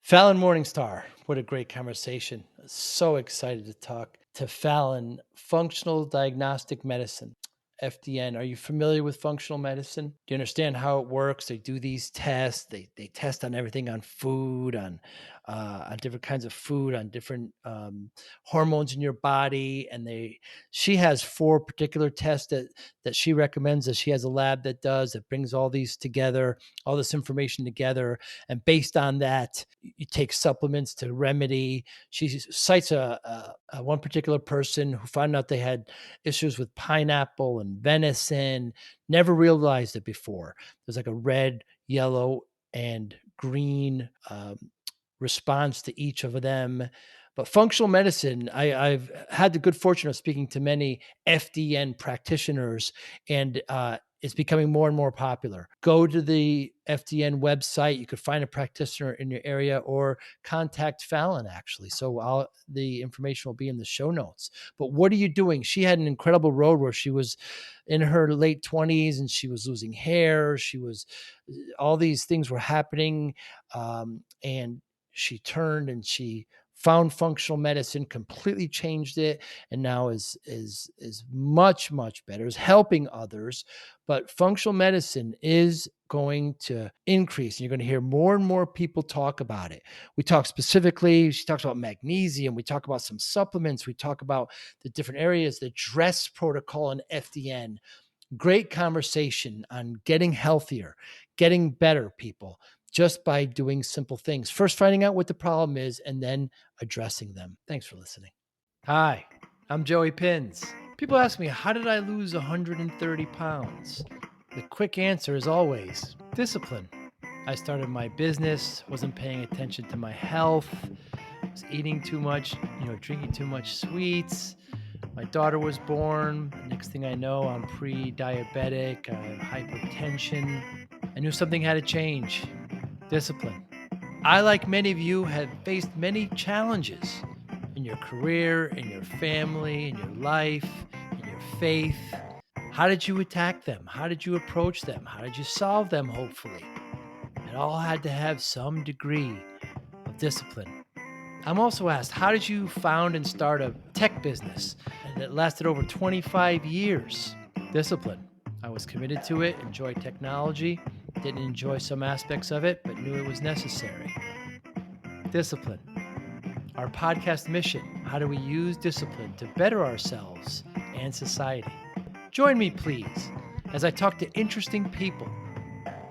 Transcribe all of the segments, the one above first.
Falyn Morningstar, what a great conversation. So excited to talk to Falyn. Functional Diagnostic Medicine, FDN. Are you familiar with functional medicine? Do you understand how it works? They do these tests. They test on everything, on food, on different kinds of food, on different hormones in your body. And she has 4 particular tests that she recommends, that she has a lab that brings all these together, all this information together. And based on that, you take supplements to remedy. She cites a one particular person who found out they had issues with pineapple and venison, never realized it before. There's like a red, yellow, and green response to each of them. But functional medicine, I've had the good fortune of speaking to many FDN practitioners, and it's becoming more and more popular. Go to the FDN website. You could find a practitioner in your area or contact Falyn, actually. So the information will be in the show notes. But what are you doing? She had an incredible road where she was in her late 20s and she was losing hair. All these things were happening. And she turned and she found functional medicine, completely changed it, and now is much, much better, is helping others. But functional medicine is going to increase. And you're going to hear more and more people talk about it. We talk specifically, she talks about magnesium. We talk about some supplements. We talk about the different areas, the DRESS protocol and FDN. Great conversation on getting healthier, getting better, people, just by doing simple things. First, finding out what the problem is and then addressing them. Thanks for listening. Hi, I'm Joey Pinz. People ask me, how did I lose 130 pounds? The quick answer is always discipline. I started my business, wasn't paying attention to my health, was eating too much, drinking too much sweets. My daughter was born. Next thing I know, I'm pre-diabetic, I have hypertension. I knew something had to change. Discipline. I, like many of you, have faced many challenges in your career, in your family, in your life, in your faith. How did you attack them? How did you approach them? How did you solve them, hopefully? It all had to have some degree of discipline. I'm also asked, how did you found and start a tech business that lasted over 25 years? Discipline. I was committed to it, enjoyed technology, didn't enjoy some aspects of it, but knew it was necessary. Discipline. Our podcast mission, how do we use discipline to better ourselves and society? Join me, please, as I talk to interesting people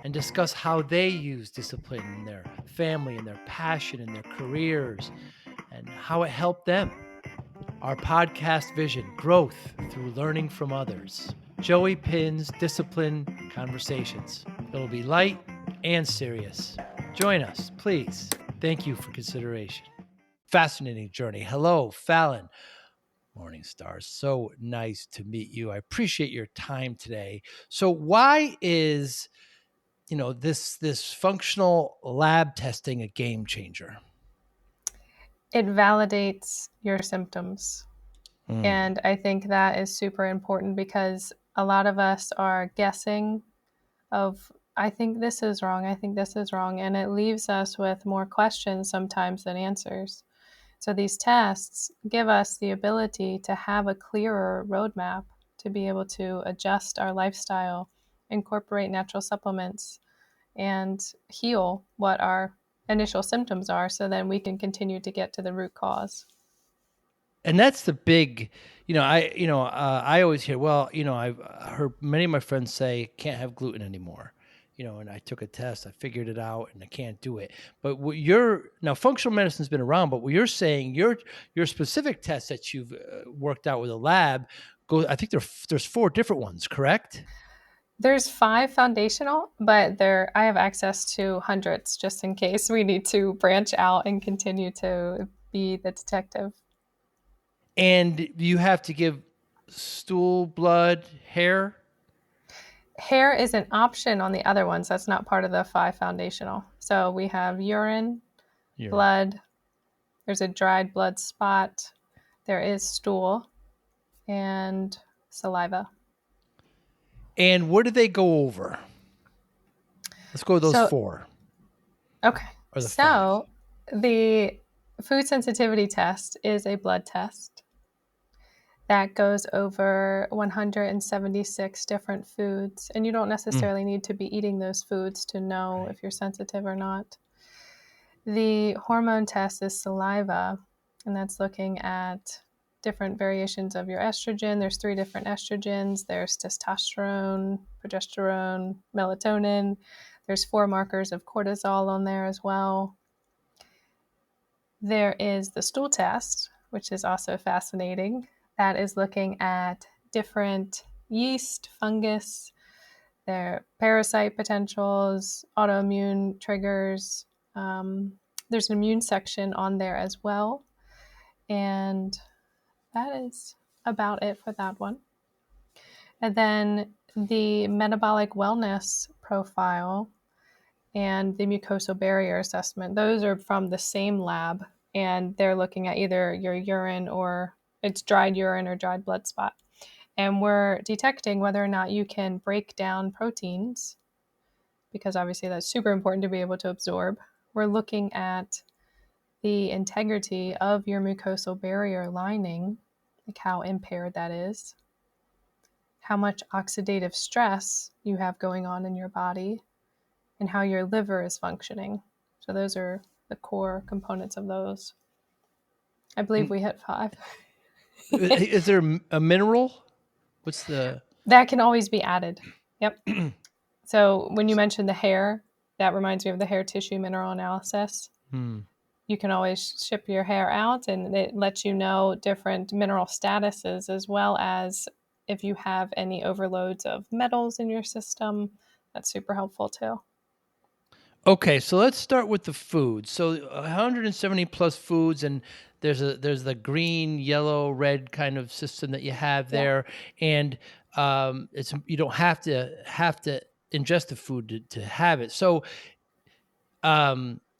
and discuss how they use discipline in their family, in their passion, in their careers, and how it helped them. Our podcast vision, growth through learning from others. Joey Pinz Disciple Conversations. It'll be light and serious. Join us, please. Thank you for consideration. Fascinating journey. Hello, Falyn Morningstar. So nice to meet you. I appreciate your time today. So why is, this functional lab testing a game changer? It validates your symptoms. And I think that is super important because a lot of us are guessing of, I think this is wrong, I think this is wrong. And it leaves us with more questions sometimes than answers. So these tests give us the ability to have a clearer roadmap to be able to adjust our lifestyle, incorporate natural supplements, and heal what our initial symptoms are, so then we can continue to get to the root cause. And that's the big, I always hear, I've heard many of my friends say can't have gluten anymore, and I took a test, I figured it out, and I can't do it. But now functional medicine's been around, but what you're saying, your specific test that you've worked out with a lab, I think there's 4 different ones, correct? There's 5 foundational, but I have access to hundreds just in case we need to branch out and continue to be the detective. And you have to give stool, blood, hair? Hair is an option on the other ones. That's not part of the 5 foundational. So we have urine, blood, there's a dried blood spot, there is stool, and saliva. And what do they go over? Let's go with those 4. Okay. Or the 5. The food sensitivity test is a blood test that goes over 176 different foods. And you don't necessarily need to be eating those foods to know Right. if you're sensitive or not. The hormone test is saliva, and that's looking at different variations of your estrogen. There's 3 different estrogens. There's testosterone, progesterone, melatonin. There's 4 markers of cortisol on there as well. There is the stool test, which is also fascinating. That is looking at different yeast, fungus, their parasite potentials, autoimmune triggers. There's an immune section on there as well. And that is about it for that one. And then the metabolic wellness profile and the mucosal barrier assessment, those are from the same lab, and they're looking at either your urine or it's dried urine or dried blood spot. And we're detecting whether or not you can break down proteins, because obviously that's super important to be able to absorb. We're looking at the integrity of your mucosal barrier lining, like how impaired that is, how much oxidative stress you have going on in your body, and how your liver is functioning. So those are the core components of those. I believe we hit 5. Is there a mineral? What's the... That can always be added. Yep. So when you mentioned the hair, that reminds me of the hair tissue mineral analysis. You can always ship your hair out, and it lets you know different mineral statuses, as well as if you have any overloads of metals in your system. That's super helpful too. Okay, so let's start with the food. So 170 plus foods, and there's the green, yellow, red kind of system that you have Yeah. there, and it's you don't have to ingest the food to have it. So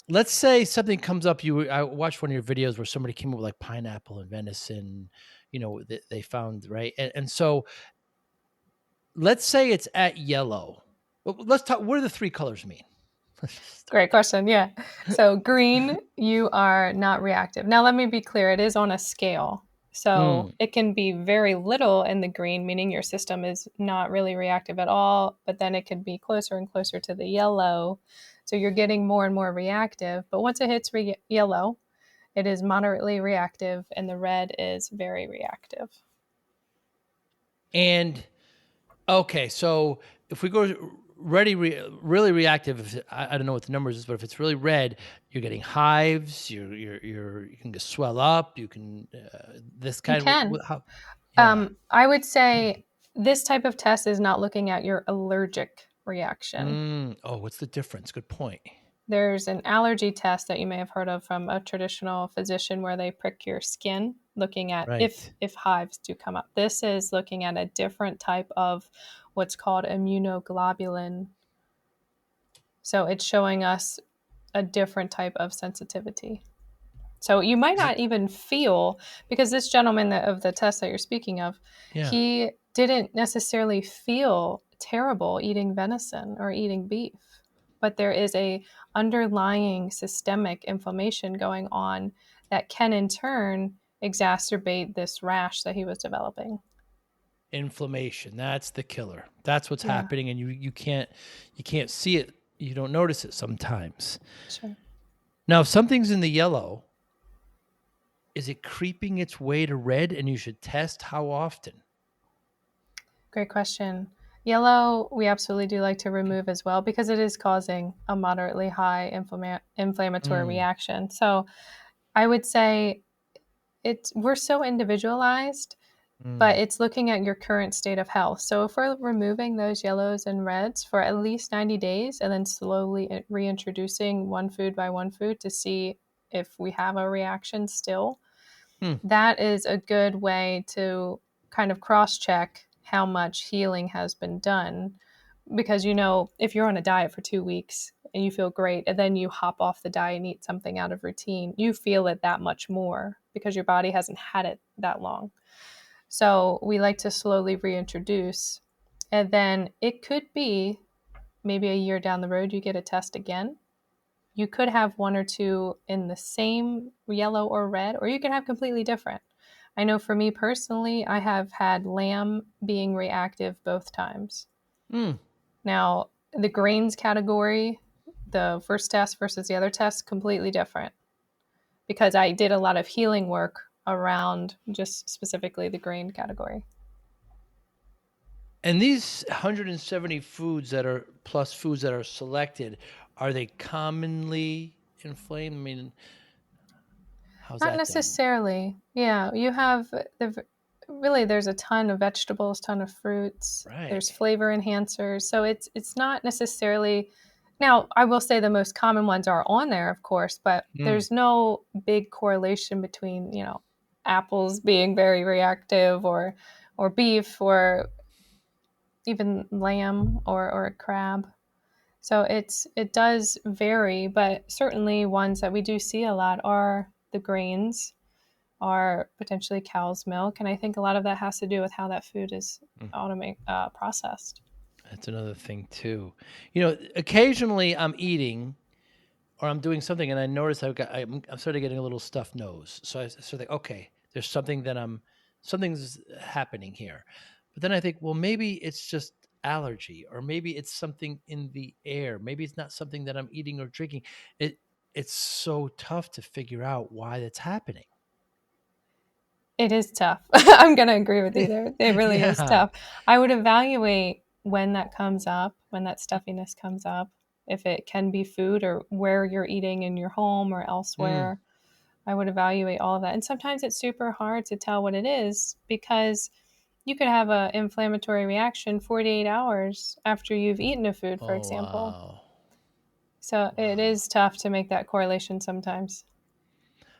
let's say something comes up. I watched one of your videos where somebody came up with like pineapple and venison. They found, right, and so let's say it's at yellow. Well, let's talk. What do the 3 colors mean? Great question. Yeah. So green, you are not reactive. Now, let me be clear. It is on a scale. So it can be very little in the green, meaning your system is not really reactive at all, but then it can be closer and closer to the yellow. So you're getting more and more reactive. But once it hits yellow, it is moderately reactive, and the red is very reactive. And okay, so if we go really reactive, I don't know what the numbers is, but if it's really red, you're getting hives. You can just swell up. You can this You kind of can. how, yeah. I would say this type of test is not looking at your allergic reaction. Oh, what's the difference? Good point. There's an allergy test that you may have heard of from a traditional physician where they prick your skin, looking at if Right. hives do come up. This is looking at a different type of what's called immunoglobulin. So it's showing us a different type of sensitivity. So you might not even feel, because this gentleman of the test that you're speaking of, Yeah. he didn't necessarily feel terrible eating venison or eating beef, but there is a underlying systemic inflammation going on that can in turn exacerbate this rash that he was developing. Inflammation. That's the killer. That's what's Yeah, happening, and you can't see it. You don't notice it sometimes. sure. Now, if something's in the yellow, is it creeping its way to red? And you should test how often. Great question. Yellow, we absolutely do like to remove as well because it is causing a moderately high inflammatory reaction. So I would say we're so individualized, but it's looking at your current state of health. So if we're removing those yellows and reds for at least 90 days and then slowly reintroducing one food by one food to see if we have a reaction still, that is a good way to kind of cross-check how much healing has been done. Because, if you're on a diet for 2 weeks and you feel great, and then you hop off the diet and eat something out of routine, you feel it that much more because your body hasn't had it that long. So we like to slowly reintroduce. And then it could be maybe a year down the road, you get a test again. you could have one or two in the same yellow or red, or you can have completely different. I know for me personally, I have had lamb being reactive both times. Mm. Now, the grains category, the first test versus the other test, completely different because I did a lot of healing work around just specifically the grain category. And these 170 foods that are plus foods that are selected, are they commonly inflamed? I mean, how's Not that done? necessarily. Yeah, you have really there's a ton of vegetables, ton of fruits. Right. There's flavor enhancers. So it's not necessarily. Now, I will say the most common ones are on there, of course, but Mm. there's no big correlation between, apples being very reactive or beef or even lamb or crab. So it does vary, but certainly ones that we do see a lot are the grains, are potentially cow's milk, and I think a lot of that has to do with how that food is Mm. processed. That's another thing too. Occasionally I'm eating or I'm doing something and I notice I'm starting getting a little stuffed nose. So I sort of think, okay, there's something something's happening here. But then I think, well, maybe it's just allergy, or maybe it's something in the air. Maybe it's not something that I'm eating or drinking. It it's so tough to figure out why that's happening. It is tough. I'm going to agree with you there. It really is Yeah. tough. I would evaluate when that comes up, when that stuffiness comes up, if it can be food or where you're eating in your home or Mm. elsewhere. I would evaluate all of that. And sometimes it's super hard to tell what it is because you could have an inflammatory reaction 48 hours after you've eaten a food, for Oh, example. wow. So it Wow. is tough to make that correlation sometimes.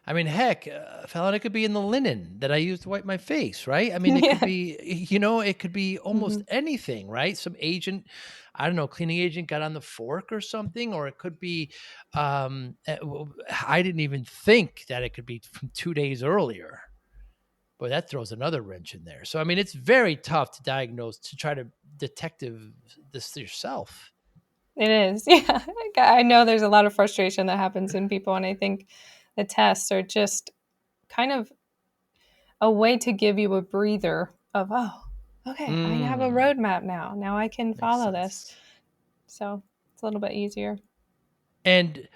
I mean, heck, fella, it could be in the linen that I used to wipe my face, right? I mean, it could Yeah. be, it could be almost Hmm. anything, right? Some agent, I don't know, cleaning agent got on the fork or something, or it could be, I didn't even think that it could be from 2 days earlier. Boy, that throws another wrench in there. So, I mean, it's very tough to diagnose, to try to detective this yourself. It is. Yeah. I know there's a lot of frustration that happens in people. And I think the tests are just kind of a way to give you a breather of, oh, okay, I have a Mm, roadmap now. Now I can makes follow this. sense. So it's a little bit easier. And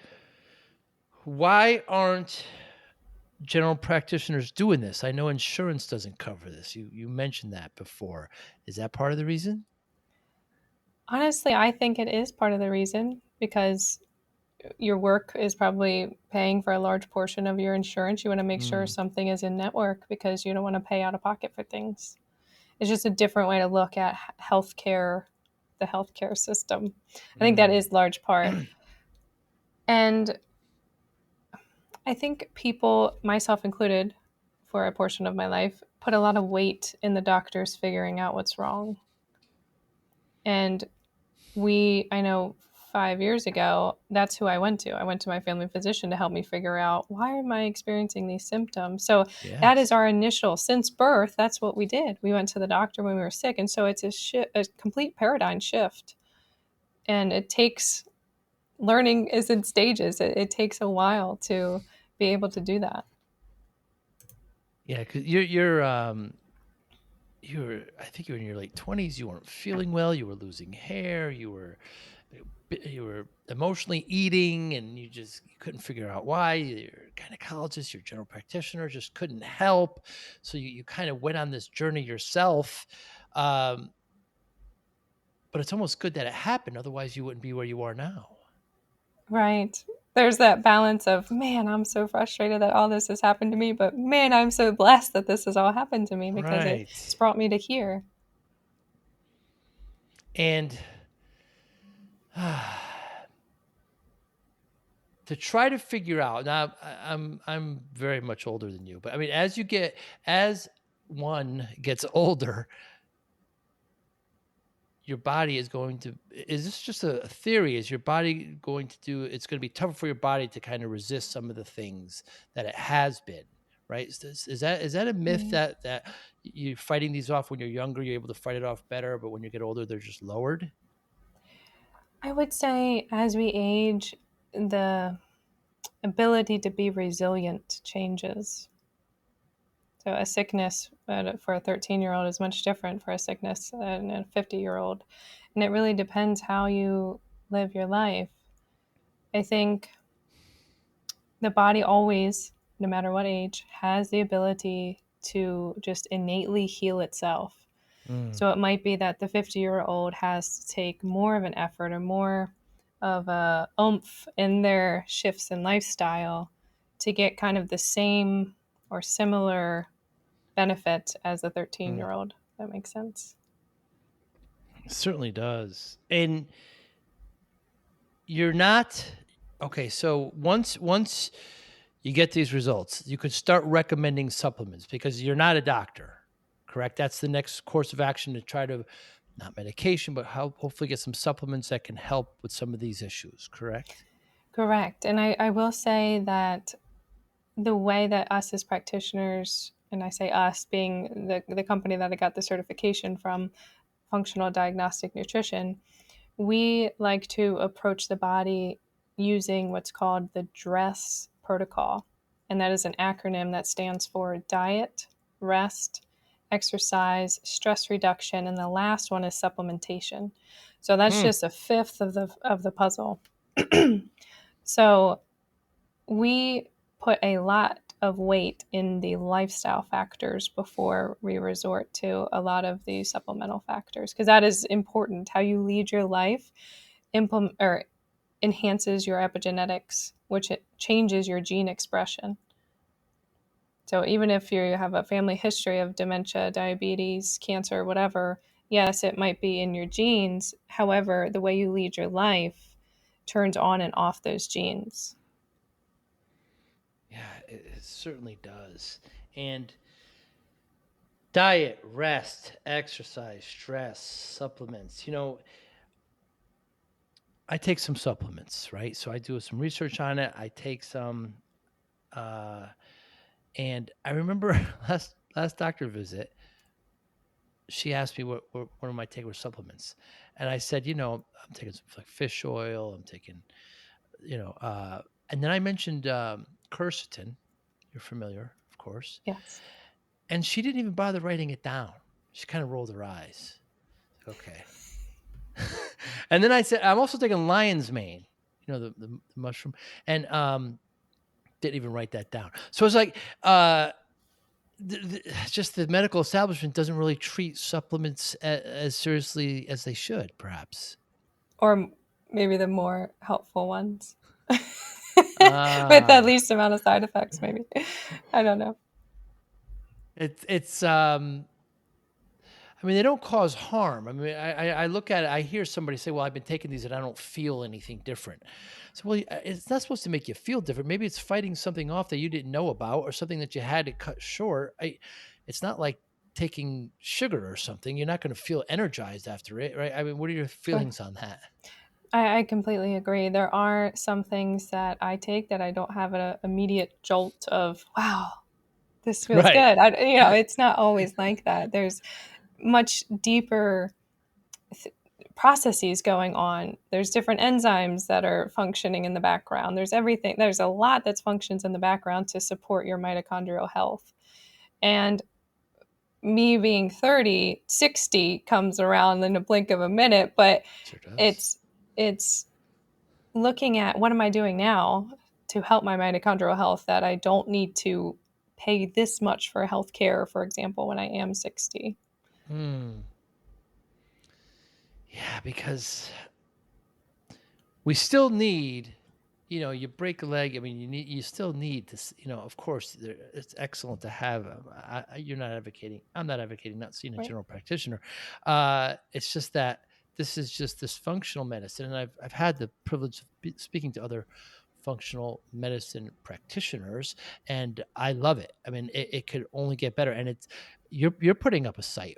why aren't general practitioners doing this? I know insurance doesn't cover this. You mentioned that before. Is that part of the reason? Honestly, I think it is part of the reason because your work is probably paying for a large portion of your insurance. You want to make sure Mm, something is in network because you don't want to pay out of pocket for things. It's just a different way to look at healthcare, the healthcare system. I think that mm. is large part. And I think people, myself included, for a portion of my life, put a lot of weight in the doctors figuring out what's wrong. And I know 5 years ago, that's who I went to. I went to my family physician to help me figure out why am I experiencing these symptoms. So that is Yes. our initial, since birth, that's what we did. We went to the doctor when we were sick. And so it's a complete paradigm shift. And it takes learning is in stages. It takes a while to be able to do that. Yeah, because you were, I think you were in your late 20s. You weren't feeling well. You were losing hair. You were emotionally eating, and you couldn't figure out why. Your gynecologist, your general practitioner just couldn't help. So you kind of went on this journey yourself. Um, but it's almost good that it happened. Otherwise, you wouldn't be where you are now. Right. There's that balance of, man, I'm so frustrated that all this has happened to me, but man, I'm so blessed that this has all happened to me because it's Right. brought me to here. And to try to figure out now, I'm very much older than you, but I mean, as one gets older, your body is going to, is this just a theory? Is your body going to do, it's going to be tougher for your body to kind of resist some of the things that it has been, right? Is that a myth Mm. that you're fighting these off when you're younger, you're able to fight it off better, but when you get older, they're just lowered? I would say as we age, the ability to be resilient changes. So a sickness for a 13-year-old is much different for a sickness than a 50-year-old. And it really depends how you live your life. I think the body always, no matter what age, has the ability to just innately heal itself. So it might be that the 50-year-old has to take more of an effort or more of a oomph in their shifts in lifestyle to get kind of the same or similar benefit as a 13-year-old. That makes sense. It certainly does. And you're not okay. So once you get these results, you could start recommending supplements because you're not a doctor, correct? That's the next course of action to try to not medication, but hopefully get some supplements that can help with some of these issues, correct? Correct. And I will say that the way that us as practitioners, and I say us being the company that I got the certification from, Functional Diagnostic Nutrition, we like to approach the body using what's called the DRESS protocol. And that is an acronym that stands for diet, rest, exercise, stress reduction, and the last one is supplementation. So that's just a fifth of the puzzle. So we put a lot of weight in the lifestyle factors before we resort to a lot of the supplemental factors, because that is important. How you lead your life enhances your epigenetics, which it changes your gene expression. So even if you have a family history of dementia, diabetes, cancer, whatever, yes, it might be in your genes. However, the way you lead your life turns on and off those genes. Yeah, it certainly does. And diet, rest, exercise, stress, supplements. I take some supplements, right? So I do some research on it. I take some, uh, and I remember last doctor visit, she asked me what am I taking with supplements, and I said, I'm taking some like fish oil. I'm taking, and then I mentioned quercetin. You're familiar, of course, Yes. and she didn't even bother writing it down. She kind of rolled her eyes. Okay. And then I said, I'm also taking lion's mane, the mushroom, and didn't even write that down. So it's like, just the medical establishment doesn't really treat supplements as seriously as they should, perhaps. Or maybe the more helpful ones with the Ah, least amount of side effects, maybe. I don't know. it's I mean, they don't cause harm. I mean, I look at it, I hear somebody say, well, I've been taking these and I don't feel anything different. So, well, it's not supposed to make you feel different. Maybe it's fighting something off that you didn't know about or something that you had to cut short. It's not like taking sugar or something. You're not going to feel energized after it, right? I mean, what are your Sure. feelings on that? I completely agree. There are some things that I take that I don't have an immediate jolt of, wow, this feels Right. good. It's not always like that. There's much deeper processes going on. There's different enzymes that are functioning in the background. There's everything. There's a lot that functions in the background to support your mitochondrial health. And me being 30, 60 comes around in a blink of a minute, but Sure does. it's looking at what am I doing now to help my mitochondrial health that I don't need to pay this much for healthcare, for example, when I am 60. Hmm. Yeah, because we still need, you break a leg. I mean, you still need to, of course, it's excellent to have. You're not advocating. I'm not advocating not seeing a Right. general practitioner. It's just that this is just this functional medicine, and I've had the privilege of speaking to other functional medicine practitioners, and I love it. I mean, it could only get better, and you're putting up a site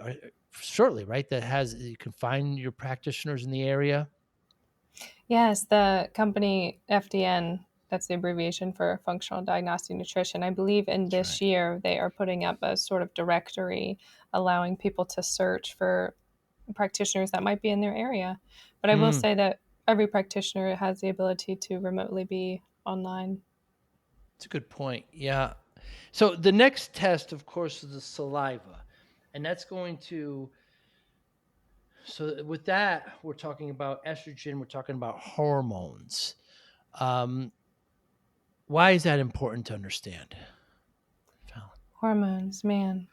shortly, right? That has you can find your practitioners in the area. Yes, the company FDN, that's the abbreviation for Functional Diagnostic Nutrition. I believe in That's this right. year they are putting up a sort of directory allowing people to search for practitioners that might be in their area. But I will Mm. say that every practitioner has the ability to remotely be online. It's a good point. Yeah. So the next test, of course, is the saliva. And that's going to, so with that, we're talking about estrogen, we're talking about hormones. Um, why is that important to understand, Fallon? Hormones, man.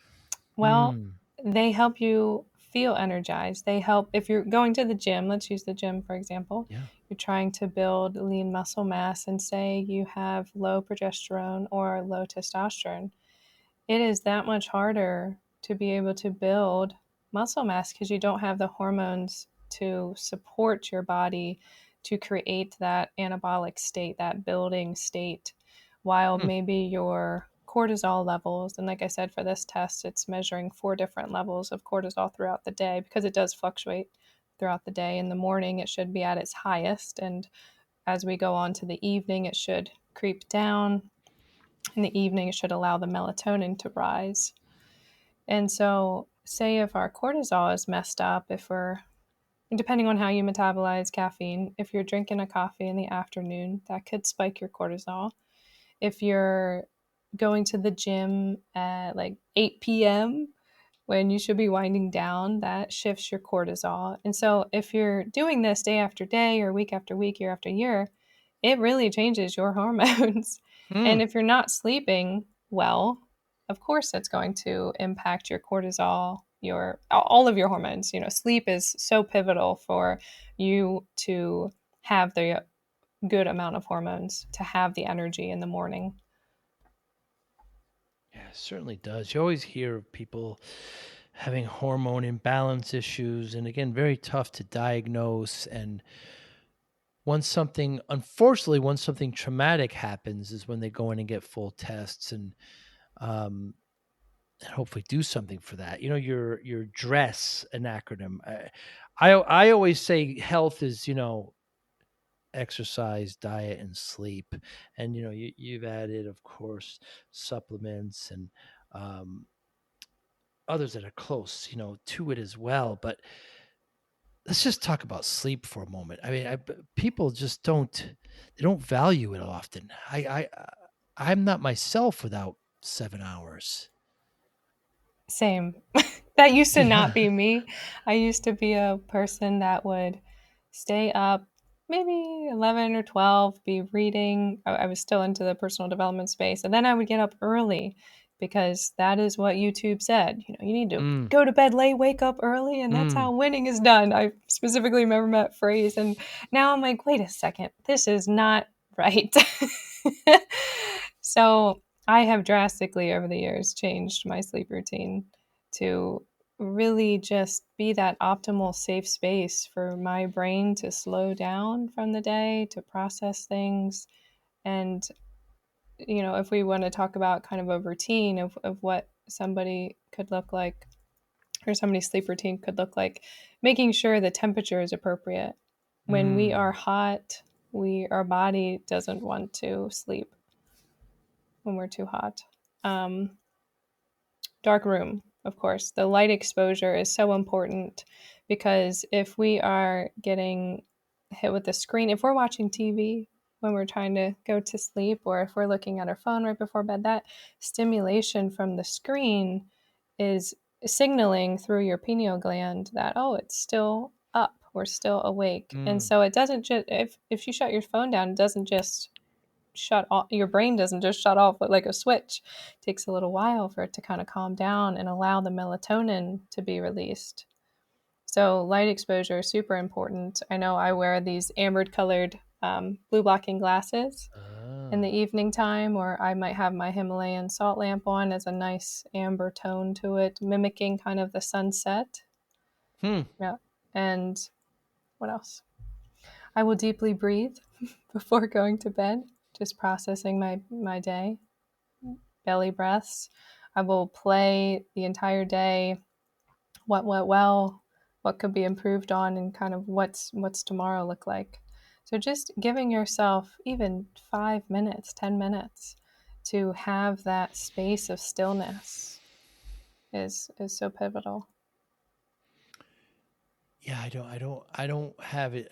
Well, Hmm. they help you feel energized. They help if you're going to the gym, let's use the gym for example. Yeah. You're trying to build lean muscle mass and say you have low progesterone or low testosterone. It is that much harder to be able to build muscle mass because you don't have the hormones to support your body to create that anabolic state, that building state, while Hmm. maybe your cortisol levels, and like I said, for this test, it's measuring 4 different levels of cortisol throughout the day because it does fluctuate throughout the day. In the morning, it should be at its highest, and as we go on to the evening, it should creep down. In the evening, it should allow the melatonin to rise. And so, say if our cortisol is messed up, if we're, depending on how you metabolize caffeine, if you're drinking a coffee in the afternoon, that could spike your cortisol. If you're going to the gym at like 8 p.m., when you should be winding down, that shifts your cortisol. And so, if you're doing this day after day or week after week, year after year, it really changes your hormones. Hmm. And if you're not sleeping well, of course, that's going to impact your cortisol, your all of your hormones. You know, sleep is so pivotal for you to have the good amount of hormones, to have the energy in the morning. Yeah, it certainly does. You always hear of people having hormone imbalance issues, and again, very tough to diagnose. And once something traumatic happens, is when they go in and get full tests um, and hopefully do something for that. Your dress, an acronym. I always say health is exercise, diet, and sleep. And you've added, of course, supplements and um, others that are close, to it as well. But let's just talk about sleep for a moment. I mean, people just don't value it often. I'm not myself without 7 hours. Same. That used to not Yeah. be me. I used to be a person that would stay up maybe 11 or 12, be reading. I was still into the personal development space. And then I would get up early because that is what YouTube said. You know, you need to Mm, go to bed late, wake up early, and that's mm. how winning is done. I specifically remember that phrase. And now I'm like, wait a second, this is not right. So I have drastically over the years changed my sleep routine to really just be that optimal safe space for my brain to slow down from the day, to process things. And, you know, if we want to talk about kind of a routine of what somebody could look like or somebody's sleep routine could look like, making sure the temperature is appropriate. When we are Mm. hot, our body doesn't want to sleep when we're too hot. Um, Dark room, of course. The light exposure is so important because if we are getting hit with the screen, if we're watching TV when we're trying to go to sleep, or if we're looking at our phone right before bed, that stimulation from the screen is signaling through your pineal gland that, oh, it's still up, we're still awake. And Mm. so it doesn't just, if you shut your phone down, it doesn't just shut off. Your brain doesn't just shut off like a switch. It takes a little while for it to kind of calm down and allow the melatonin to be released. So light exposure is super important. I know I wear these amber colored blue blocking glasses in the Ah. evening time, or I might have my Himalayan salt lamp on as a nice amber tone to it, mimicking kind of the sunset. Hmm. Yeah. And what else? I will deeply breathe before going to bed, just processing my day. Belly breaths. I will play the entire day, what went well, what could be improved on, and kind of what's tomorrow look like. So just giving yourself even 5 minutes, 10 minutes to have that space of stillness is so pivotal. Yeah, I don't have it.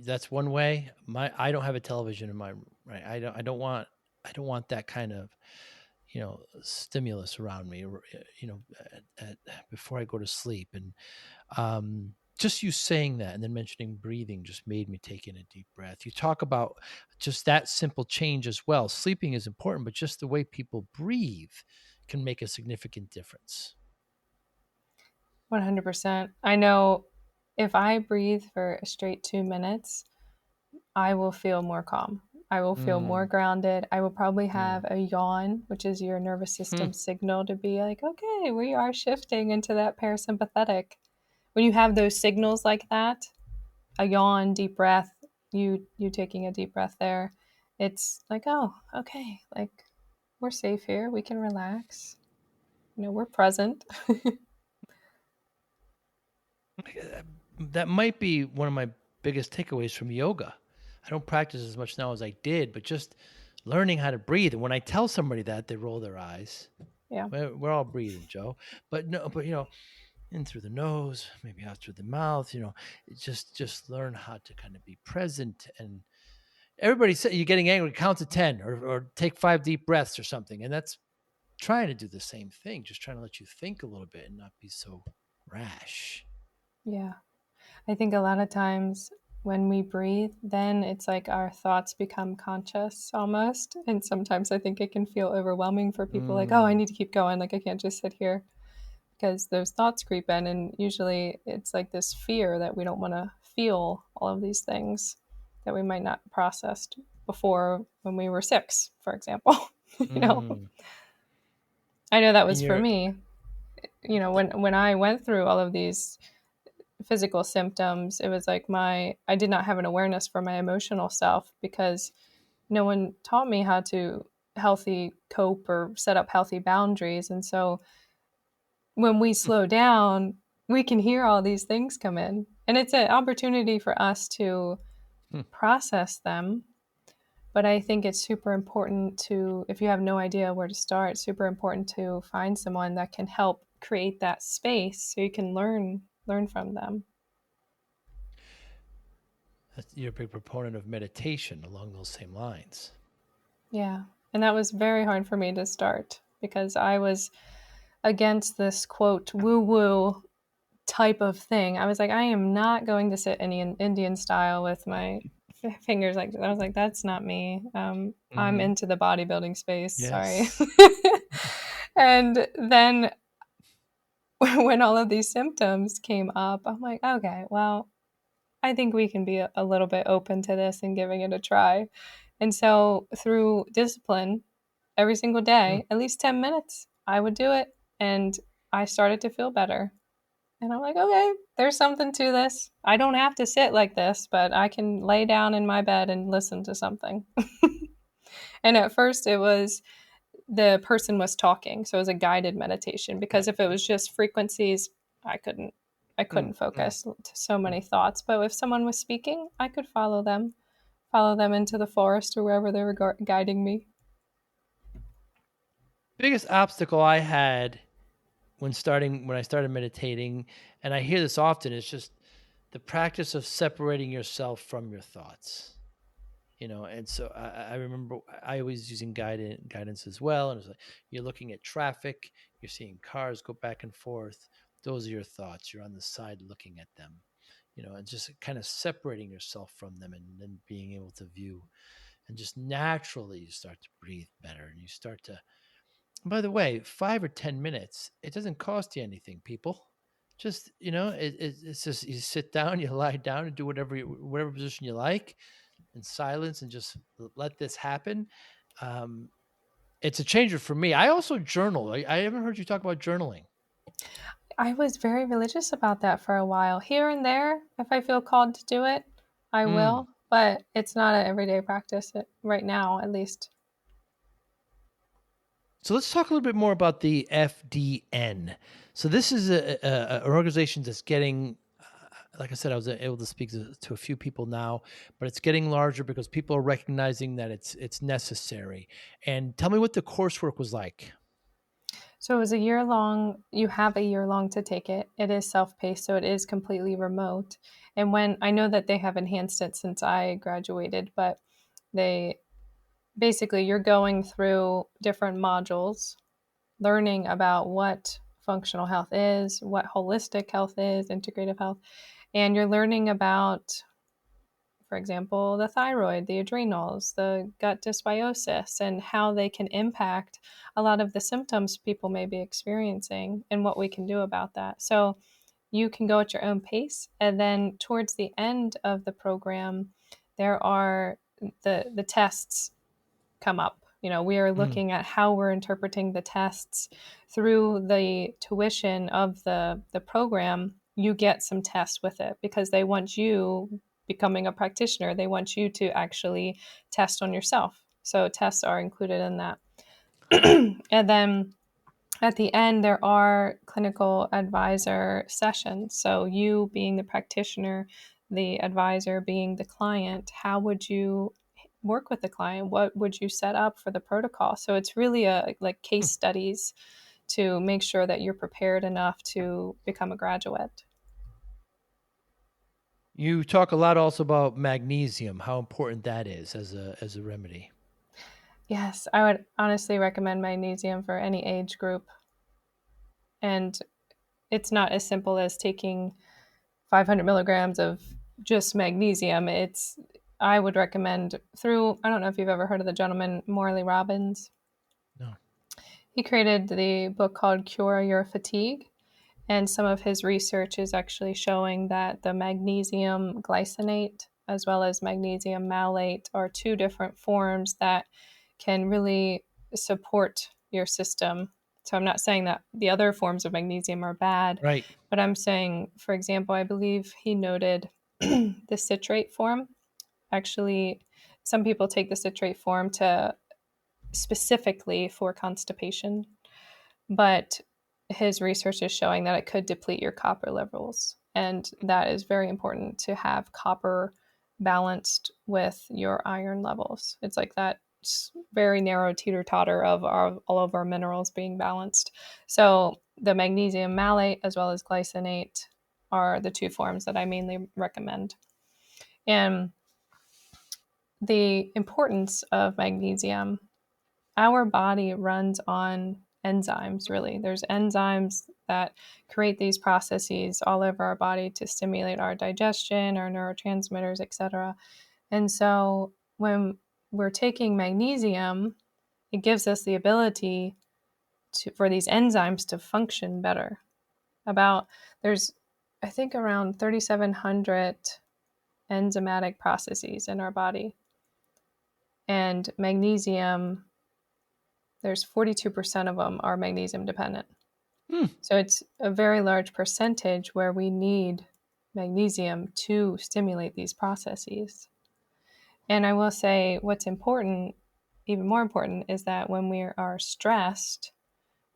That's one way. I don't have a television in my room, right? I don't want that kind of, stimulus around me, before I go to sleep. And just you saying that and then mentioning breathing just made me take in a deep breath. You talk about just that simple change as well. Sleeping is important, but just the way people breathe can make a significant difference. 100%. I know if I breathe for a straight 2 minutes, I will feel more calm. I will feel more Mm, grounded. I will probably have mm, a yawn, which is your nervous hmm. system signal to be like, okay, we are shifting into that parasympathetic. When you have those signals like that, a yawn, deep breath, you taking a deep breath there, it's like, oh, okay, like we're safe here. We can relax. We're present. That might be one of my biggest takeaways from yoga. I don't practice as much now as I did, but just learning how to breathe. And when I tell somebody that, they roll their eyes. Yeah. We're all breathing, Joe. But no, but in through the nose, maybe out through the mouth. Just learn how to kind of be present. And everybody said you're getting angry, count to 10, or take 5 deep breaths or something. And that's trying to do the same thing, just trying to let you think a little bit and not be so rash. Yeah. I think a lot of times when we breathe, then it's like our thoughts become conscious almost. And sometimes I think it can feel overwhelming for people like, oh, I Mm, need to keep going. Like, I can't just sit here because those thoughts creep in. And usually it's like this fear that we don't want to feel all of these things that we might not processed before when we were 6, for example. you know, mm. I know that And was for you're me. When I went through all of these physical symptoms, it was like I did not have an awareness for my emotional self because no one taught me how to healthy cope or set up healthy boundaries. And so when we slow down, we can hear all these things come in. And it's an opportunity for us to Hmm. process them. But I think it's super important to, if you have no idea where to start, super important to find someone that can help create that space so you can learn from them. You're a big proponent of meditation along those same lines. Yeah. And that was very hard for me to start because I was against this quote woo woo type of thing. I was like, I am not going to sit Indian style with my fingers like that. I was like, that's not me. I'm Hmm. into the bodybuilding space. Sorry. Yes. And then when all of these symptoms came up, I'm like, okay, well, I think we can be a little bit open to this and giving it a try. And so through discipline, every single Hmm. day, at least 10 minutes, I would do it. And I started to feel better. And I'm like, okay, there's something to this. I don't have to sit like this, but I can lay down in my bed and listen to something. And at first, it was the person was talking. So it was a guided meditation because Right. if it was just frequencies, I couldn't. I Mm, couldn't mm, focus to so mm. many thoughts. But if someone was speaking, I could follow them into the forest or wherever they were guiding me. Biggest obstacle I had when I started meditating, and I hear this often, is just the practice of separating yourself from your thoughts. And so I remember I was using guidance as well, and it's like you're looking at traffic, you're seeing cars go back and forth. Those are your thoughts. You're on the side looking at them, and just kind of separating yourself from them, and then being able to view, and just naturally you start to breathe better, and you start to. By the way, 5 or 10 minutes, it doesn't cost you anything, people. Just it's just you sit down, you lie down, and do whatever position you like in silence, and just let this happen. Um, it's a changer for me. I also journal. I haven't heard you talk about journaling. I was very religious about that for a while. Here and there, if I feel called to do it, I Mm. will, but it's not an everyday practice right now, at least. So let's talk a little bit more about the FDN. So this is an organization that's getting, like I said, I was able to speak to a few people now, but it's getting larger because people are recognizing that it's necessary. And tell me what the coursework was like. So it was a year long. You have a year long to take it. It is self-paced, so it is completely remote. And when I know that they have enhanced it since I graduated, but they basically you're going through different modules, learning about what functional health is, what holistic health is, integrative health, and you're learning about, for example, the thyroid, the adrenals, the gut dysbiosis, and how they can impact a lot of the symptoms people may be experiencing and what we can do about that. So you can go at your own pace. And then towards the end of the program, there are the tests come up. You know, we are looking at how we're interpreting the tests through the tuition of the program. You get some tests with it because they want you becoming a practitioner. They want you to actually test on yourself. So tests are included in that. And then at the end, there are clinical advisor sessions. So you being the practitioner, the advisor being the client, how would you work with the client? What would you set up for the protocol? So it's really like case studies to make sure that you're prepared enough to become a graduate. You talk a lot also about magnesium, how important that is as a remedy. Yes, I would honestly recommend magnesium for any age group. And it's not as simple as taking 500 milligrams of just magnesium. I would recommend through, I don't know if you've ever heard of the gentleman, Morley Robbins. No. He created the book called Cure Your Fatigue. And some of his research is actually showing that the magnesium glycinate as well as magnesium malate are two different forms that can really support your system. So I'm not saying that the other forms of magnesium are bad, Right. but I'm saying, for example, I believe he noted the citrate form. Actually, some people take the citrate form to specifically for constipation, but his research is showing that it could deplete your copper levels. And that is very important to have copper balanced with your iron levels. It's like that very narrow teeter totter of all of our minerals being balanced. So the magnesium malate as well as glycinate are the two forms that I mainly recommend. And the importance of magnesium, our body runs on enzymes, really. There's enzymes that create these processes all over our body to stimulate our digestion, our neurotransmitters, etc. And so when we're taking magnesium, it gives us the ability for these enzymes to function better. There's, I think, around 3,700 enzymatic processes in our body. And magnesium, there's 42% of them are magnesium dependent. So it's a very large percentage where we need magnesium to stimulate these processes. And I will say what's important, even more important, is that when we are stressed,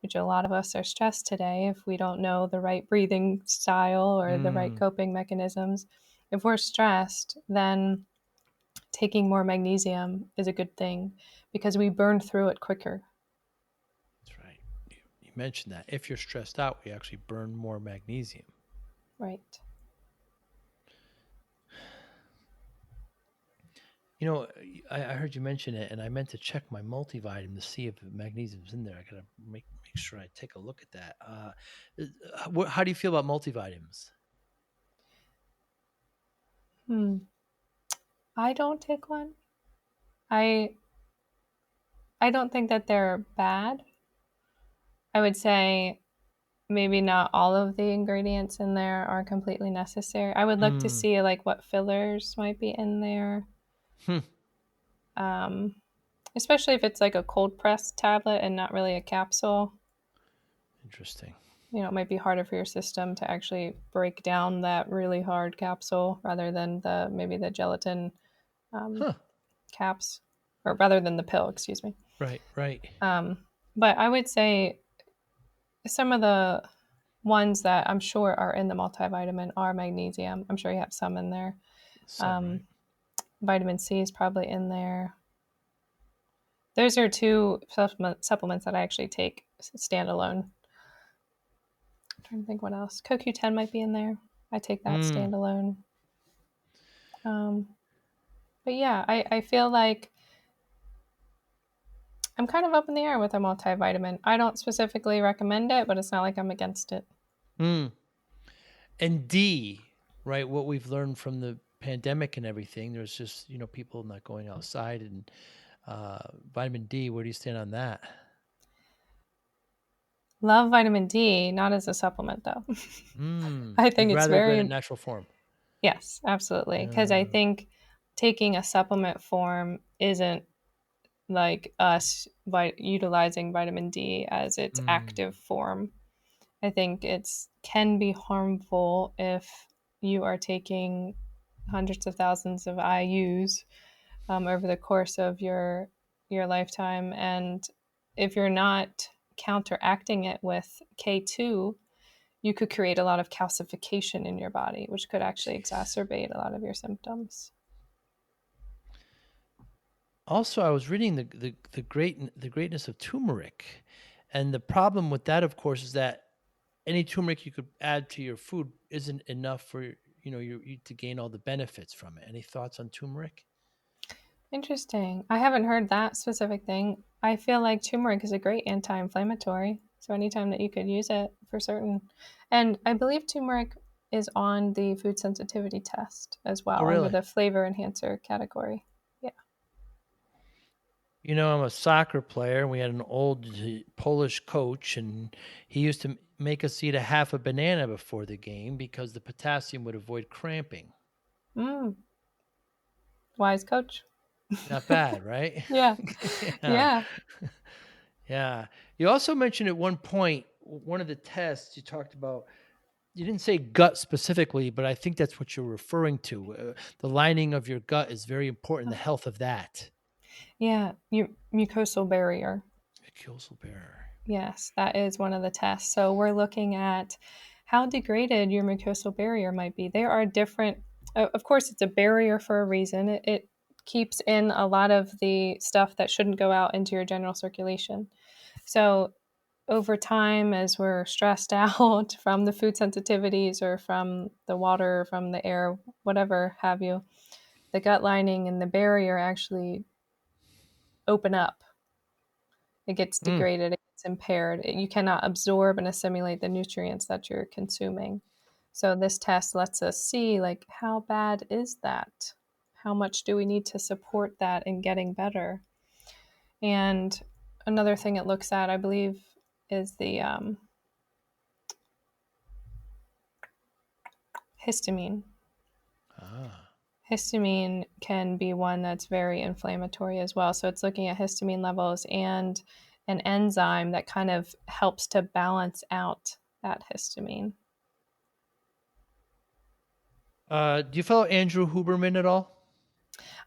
which a lot of us are stressed today if we don't know the right breathing style or the right coping mechanisms, if we're stressed, then taking more magnesium is a good thing because we burn through it quicker. That's right. You mentioned that. If you're stressed out, we actually burn more magnesium. Right. You know, I heard you mention it, and I meant to check my multivitamin to see if magnesium's in there. I gotta make sure I take a look at that. How do you feel about multivitamins? I don't take one. I I don't think that they're bad. I would say maybe not all of the ingredients in there are completely necessary. I would look to see like what fillers might be in there. Um, Especially if it's like a cold pressed tablet and not really a capsule. Interesting. You know, it might be harder for your system to actually break down that really hard capsule rather than maybe the gelatin caps, or rather than the pill, excuse me. Right. But I would say some of the ones that I'm sure are in the multivitamin are magnesium. I'm sure you have some in there. Right. Vitamin C is probably in there. Those are two supplements that I actually take standalone. I'm trying to think what else. CoQ10 might be in there. I take that standalone. But yeah, I feel like I'm kind of up in the air with a multivitamin. I don't specifically recommend it, but it's not like I'm against it. And D, right? What we've learned from the pandemic and everything, there's just, people not going outside, and vitamin D, where do you stand on that? Love vitamin D, not as a supplement though. I think You'd it's rather get it very, in natural form. yes, absolutely. Because I think taking a supplement form isn't like us utilizing vitamin D as its active form. I think it's can be harmful if you are taking hundreds of thousands of IUs over the course of your lifetime, and if you're not counteracting it with K2, you could create a lot of calcification in your body, which could actually exacerbate a lot of your symptoms. Also, I was reading the greatness of turmeric, and the problem with that, of course, is that any turmeric you could add to your food isn't enough for you to gain all the benefits from it. Any thoughts on turmeric? Interesting. I haven't heard that specific thing. I feel like turmeric is a great anti-inflammatory. So anytime that you could use it for certain. And I believe turmeric is on the food sensitivity test as Oh, well under really? the flavor enhancer category. Yeah. I'm a soccer player, and we had an old Polish coach, and he used to make us eat a half a banana before the game because the potassium would avoid cramping. Mm, wise coach. Not bad, right? Yeah. Yeah. Yeah. Yeah. You also mentioned at one point, one of the tests you talked about, you didn't say gut specifically, but I think that's what you're referring to. The lining of your gut is very important, the health of that. Yeah. Your mucosal barrier. Mucosal barrier. Yes, that is one of the tests. So we're looking at how degraded your mucosal barrier might be. There are different, of course, it's a barrier for a reason. It keeps in a lot of the stuff that shouldn't go out into your general circulation. So over time, as we're stressed out from the food sensitivities or from the water, from the air, whatever have you, the gut lining and the barrier actually open up. It gets degraded, it gets impaired. You cannot absorb and assimilate the nutrients that you're consuming. So this test lets us see, like, how bad is that? How much do we need to support that in getting better? And another thing it looks at, I believe, is the histamine. Histamine can be one that's very inflammatory as well. So it's looking at histamine levels and an enzyme that kind of helps to balance out that histamine. Do you follow Andrew Huberman at all?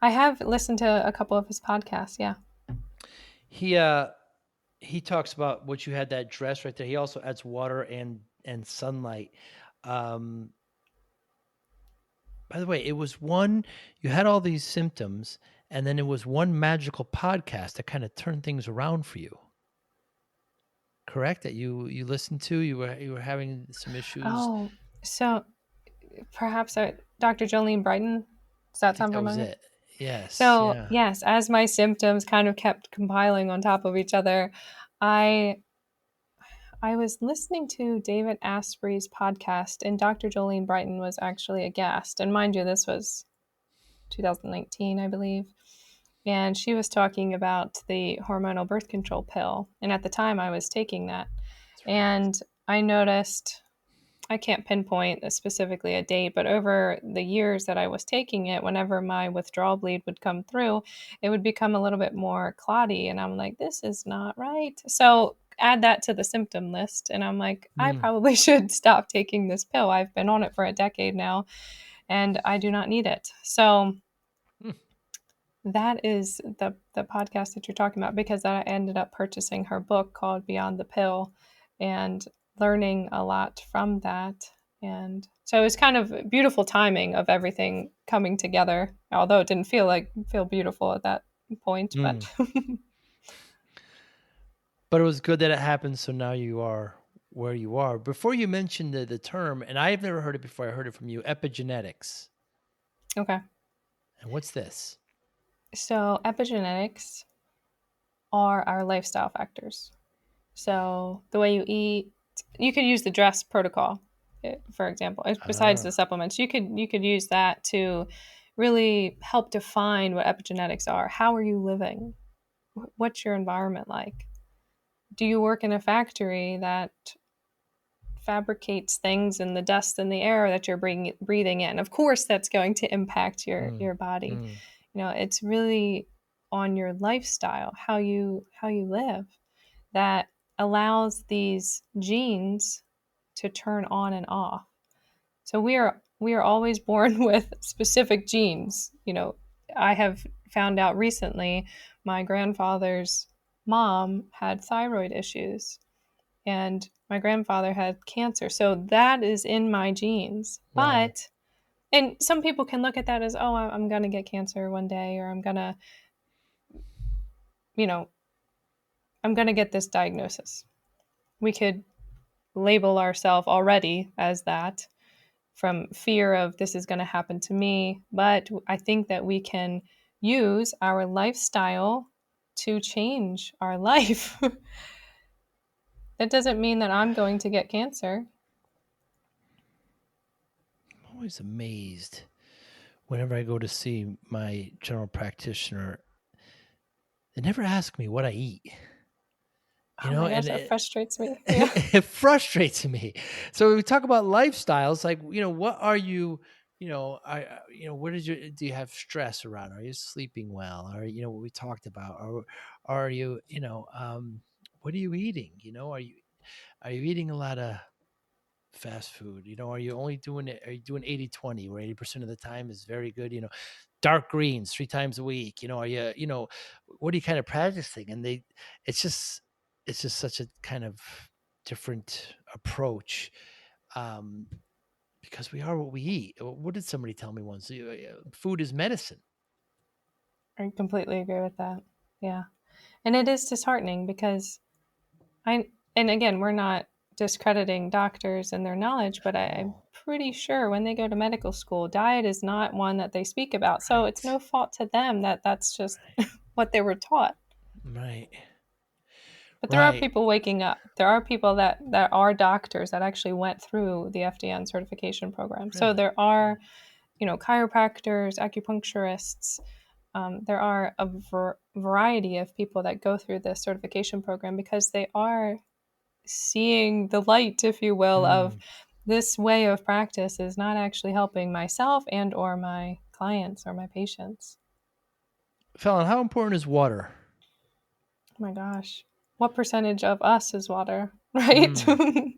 I have listened to a couple of his podcasts. Yeah. He talks about what you had, that dress right there. He also adds water and sunlight. By the way, it was you had all these symptoms, and then it was one magical podcast that kind of turned things around for you. Correct? That you listened to, you were having some issues. Oh, so perhaps Dr. Jolene Brighton. Does I that think sound that was familiar? it. Yes. So Yeah. yes, as my symptoms kind of kept compiling on top of each other, I was listening to David Asprey's podcast, and Dr. Jolene Brighton was actually a guest. And mind you, this was 2019, I believe. And she was talking about the hormonal birth control pill. And at the time, I was taking that. That's right. And I noticed, I can't pinpoint specifically a date, but over the years that I was taking it, whenever my withdrawal bleed would come through, it would become a little bit more clotty. And I'm like, this is not right. So add that to the symptom list. And I'm like, I probably should stop taking this pill. I've been on it for a decade now, and I do not need it. So that is the podcast that you're talking about, because I ended up purchasing her book called Beyond the Pill and learning a lot from that. And so it was kind of beautiful timing of everything coming together, although it didn't feel beautiful at that point. But But it was good that it happened, so now you are where you are. Before you mentioned the term, and I've never heard it before, I heard it from you, epigenetics. Okay. And what's this? So epigenetics are our lifestyle factors. So the way you eat, you could use the DRESS protocol, for example. Besides the Ah, supplements, you could use that to really help define what epigenetics are. How are you living? What's your environment like? Do you work in a factory that fabricates things in the dust and the air that you're breathing in? Of course, that's going to impact mm, your body. mm, It's really on your lifestyle, how you live, that allows these genes to turn on and off. So we are always born with specific genes. I have found out recently my grandfather's mom had thyroid issues and my grandfather had cancer. So that is in my genes. wow. And some people can look at that as, oh, I'm going to get cancer one day, or you know, I'm going to get this diagnosis. We could label ourselves already as that from fear of this is going to happen to me. But I think that we can use our lifestyle to change our life. That doesn't mean that I'm going to get cancer. I'm always amazed whenever I go to see my general practitioner. They never ask me what I eat. Oh my gosh, And that it, frustrates me. Yeah. it frustrates me. So when we talk about lifestyles, like, what are you, what is your, do you have stress around? Are you sleeping well? Or, what we talked about, or are you, what are you eating? Are you eating a lot of fast food? Are you only doing it? Are you doing 80/20, where 80% of the time is very good? Dark greens 3 times a week. Are you, what are you kind of practicing? And it's just such a kind of different approach, um, because we are what we eat. What did somebody tell me once? Food is medicine. I completely agree with that. Yeah. And it is disheartening because and again, we're not discrediting doctors and their knowledge, but I'm Oh, pretty sure when they go to medical school, diet is not one that they speak about. So it's right, no fault to them that that's just what they were taught. right, But there are right, people waking up. There are people that are doctors that actually went through the FDN certification program. So really. there are, chiropractors, acupuncturists. There are a variety of people that go through this certification program because they are seeing the light, if you will, of Mm. this way of practice is not actually helping myself and or my clients or my patients. Fallon, how important is water? Oh my gosh. What percentage of us is water, right? Mm.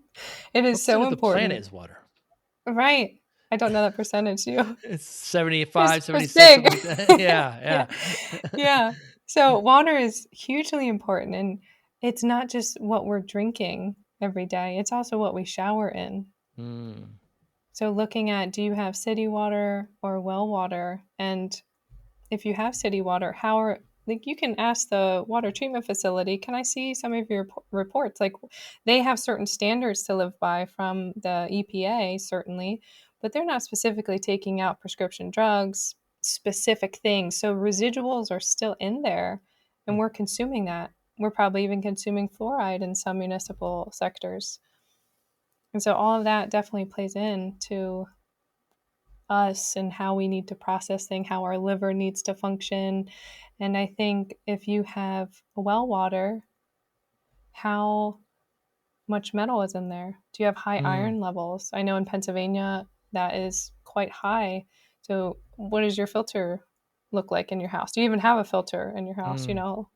It What is so percent of the planet important. is water? Right. I don't know that percentage. You It's 75, it's 76, something big. like that. Yeah. Yeah, yeah. Yeah. So water is hugely important, and it's not just what we're drinking every day. It's also what we shower in. Mm, So looking at, do you have city water or well water? And if you have city water, how are, like, you can ask the water treatment facility, can I see some of your reports? Like, they have certain standards to live by from the EPA, certainly, but they're not specifically taking out prescription drugs, specific things. So residuals are still in there, and mm. we're consuming that. We're probably even consuming fluoride in some municipal sectors. And so all of that definitely plays into us and how we need to process things, how our liver needs to function. And I think if you have well water, how much metal is in there? Do you have high Mm, iron levels? I know in Pennsylvania that is quite high. So, what does your filter look like in your house? Do you even have a filter in your house? mm.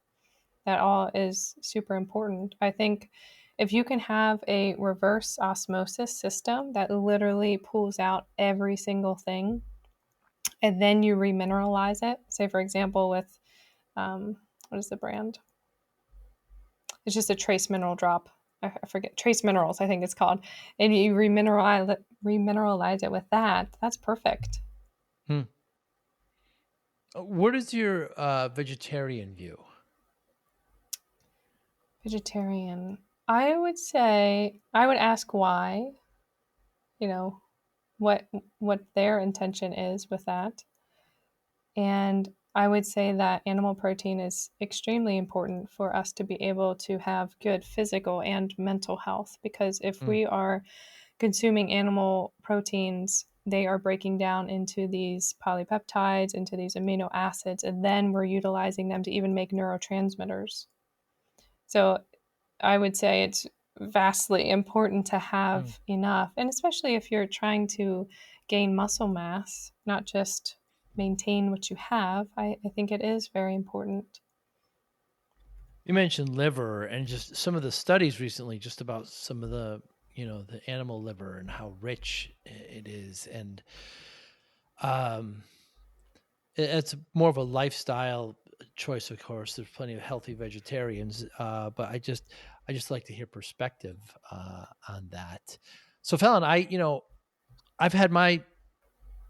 That all is super important. I think if you can have a reverse osmosis system that literally pulls out every single thing and then you remineralize it. Say, for example, with what is the brand? It's just a trace mineral drop. I forget, trace minerals, I think it's called. And you remineralize it with that. That's perfect. Hmm. What is your vegetarian view? Vegetarian. I would say I would ask why, you know, what their intention is with that. And I would say that animal protein is extremely important for us to be able to have good physical and mental health, because if Mm. we are consuming animal proteins, they are breaking down into these polypeptides, into these amino acids, and then we're utilizing them to even make neurotransmitters. So I would say it's vastly important to Mm. have enough, and especially if you're trying to gain muscle mass, not just maintain what you have. I think it is very important. You mentioned liver and just some of the studies recently, just about some of the animal liver and how rich it is. And um, it's more of a lifestyle choice, of course. There's plenty of healthy vegetarians, but I just like to hear perspective on that. So, Fallon, I've had my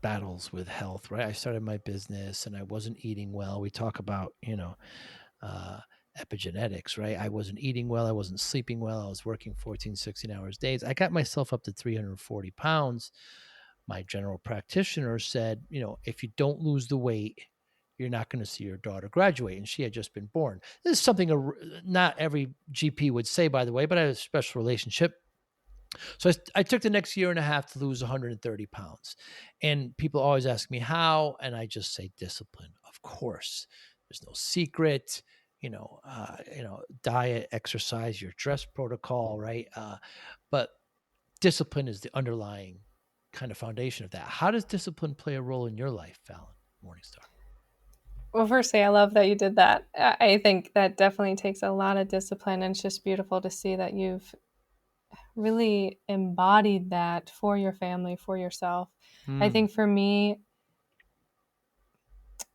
battles with health, right? I started my business and I wasn't eating well. We talk about, uh, epigenetics, right? I wasn't eating well. I wasn't sleeping well. I was working 14, 16 hours days. I got myself up to 340 pounds. My general practitioner said, if you don't lose the weight, you're not going to see your daughter graduate. And she had just been born. This is something not every GP would say, by the way, but I had a special relationship. So I took the next year and a half to lose 130 pounds. And people always ask me how, and I just say discipline. Of course, there's no secret. Diet, exercise, your dress protocol, right? But discipline is the underlying kind of foundation of that. How does discipline play a role in your life, Falyn Morningstar? Well, firstly, I love that you did that. I think that definitely takes a lot of discipline, and it's just beautiful to see that you've really embodied that for your family, for yourself. I Mm, think for me,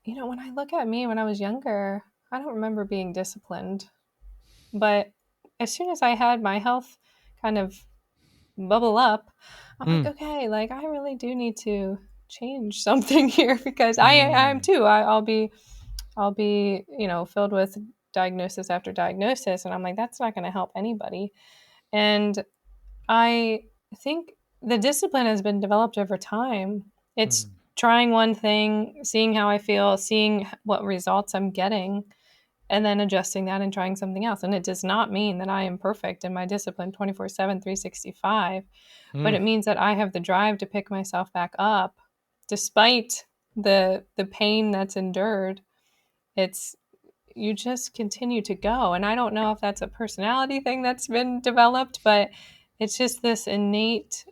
when I look at me when I was younger, I don't remember being disciplined. But as soon as I had my health kind of bubble up, I'm like, mm, okay, like I really do need to change something here, because I'm mm, too. I'll be filled with diagnosis after diagnosis, and I'm like, that's not going to help anybody. And I think the discipline has been developed over time. It's mm, trying one thing, seeing how I feel, seeing what results I'm getting, and then adjusting that and trying something else. And it does not mean that I am perfect in my discipline 24/7, 365, but mm. it means that I have the drive to pick myself back up despite the pain that's endured. It's You just continue to go. And I don't know if that's a personality thing that's been developed, but it's just this innate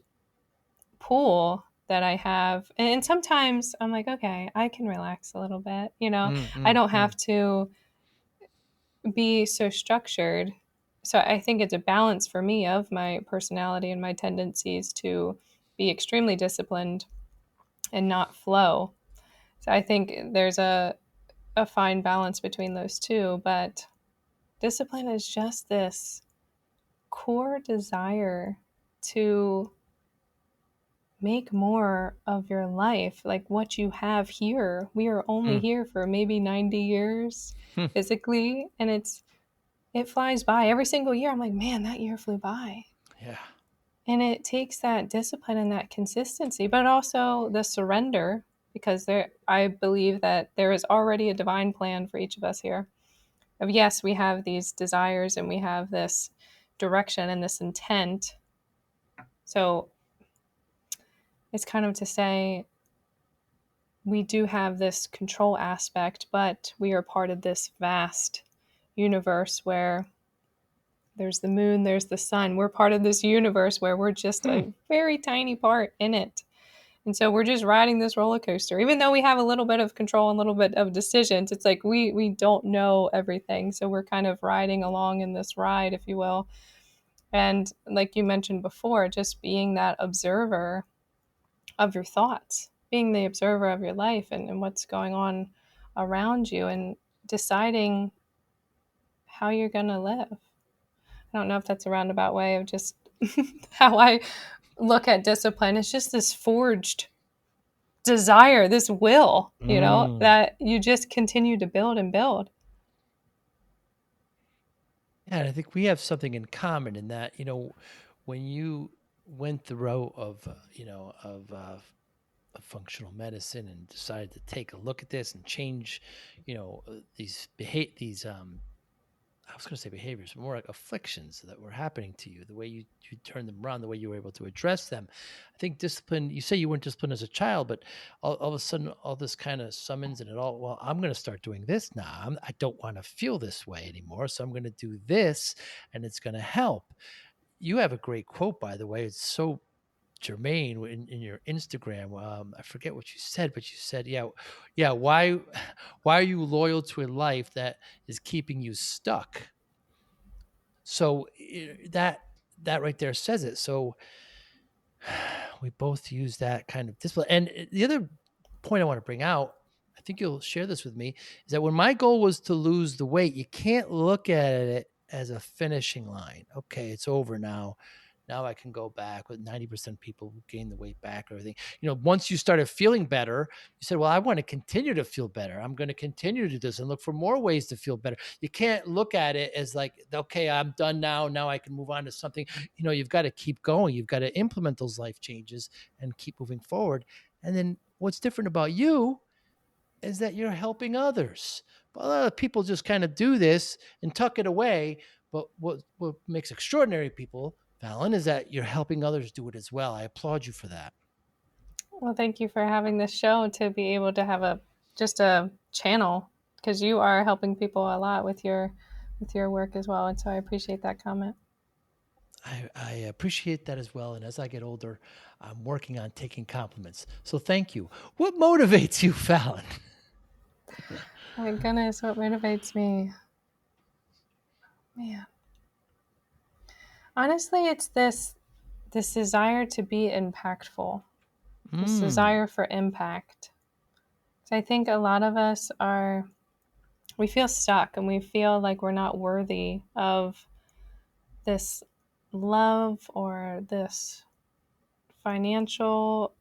pull that I have. And sometimes I'm like, okay, I can relax a little bit. Mm, I mm, don't mm, have to be so structured. So I think it's a balance for me of my personality and my tendencies to be extremely disciplined and not flow. So I think there's a fine balance between those two. But discipline is just this core desire to make more of your life, like what you have here. We are only mm. here for maybe 90 years Hmm. physically, and it flies by every single year. I'm like, man, that year flew by. Yeah. And it takes that discipline and that consistency, but also the surrender, because I believe that there is already a divine plan for each of us here. Of yes, we have these desires and we have this direction and this intent. So it's kind of to say we do have this control aspect, but we are part of this vast universe where there's the moon, there's the sun. We're part of this universe where we're just Hmm. a very tiny part in it. And so we're just riding this roller coaster. Even though we have a little bit of control and a little bit of decisions, it's like we don't know everything. So we're kind of riding along in this ride, if you will. And like you mentioned before, just being that observer of your thoughts, being the observer of your life and what's going on around you, and deciding how you're going to live. I don't know if that's a roundabout way of just how I look at discipline. It's just this forged desire, this will, Mm. that you just continue to build and build. Yeah, and I think we have something in common in that, when you went the route of, of functional medicine and decided to take a look at this and change, these I was going to say behaviors, but more like afflictions that were happening to you, the way you turned them around, the way you were able to address them. I think discipline, you say you weren't disciplined as a child, but all of a sudden, all this kind of summons and it all, well, I'm going to start doing this now. I don't want to feel this way anymore. So I'm going to do this and it's going to help. You have a great quote, by the way. It's so germane in your Instagram. I forget what you said, but you said, yeah. Why are you loyal to a life that is keeping you stuck? So that right there says it. So we both use that kind of discipline. And the other point I want to bring out, I think you'll share this with me, is that when my goal was to lose the weight, you can't look at it as a finishing line. Okay, it's over now. Now I can go back with 90% of people who gain the weight back or everything. Once you started feeling better, you said, well, I want to continue to feel better. I'm going to continue to do this and look for more ways to feel better. You can't look at it as like, okay, I'm done now. Now I can move on to something. You've got to keep going. You've got to implement those life changes and keep moving forward. And then what's different about you is that you're helping others. But a lot of people just kind of do this and tuck it away. But what makes extraordinary people, Falyn, is that you're helping others do it as well. I applaud you for that. Well, thank you for having this show to be able to have just a channel, because you are helping people a lot with your work as well, and so I appreciate that comment. I appreciate that as well. And as I get older, I'm working on taking compliments. So thank you. What motivates you, Falyn? My goodness, what motivates me? Man. Honestly, it's this desire to be impactful. This desire for impact. So I think a lot of us we feel stuck and we feel like we're not worthy of this love or this financial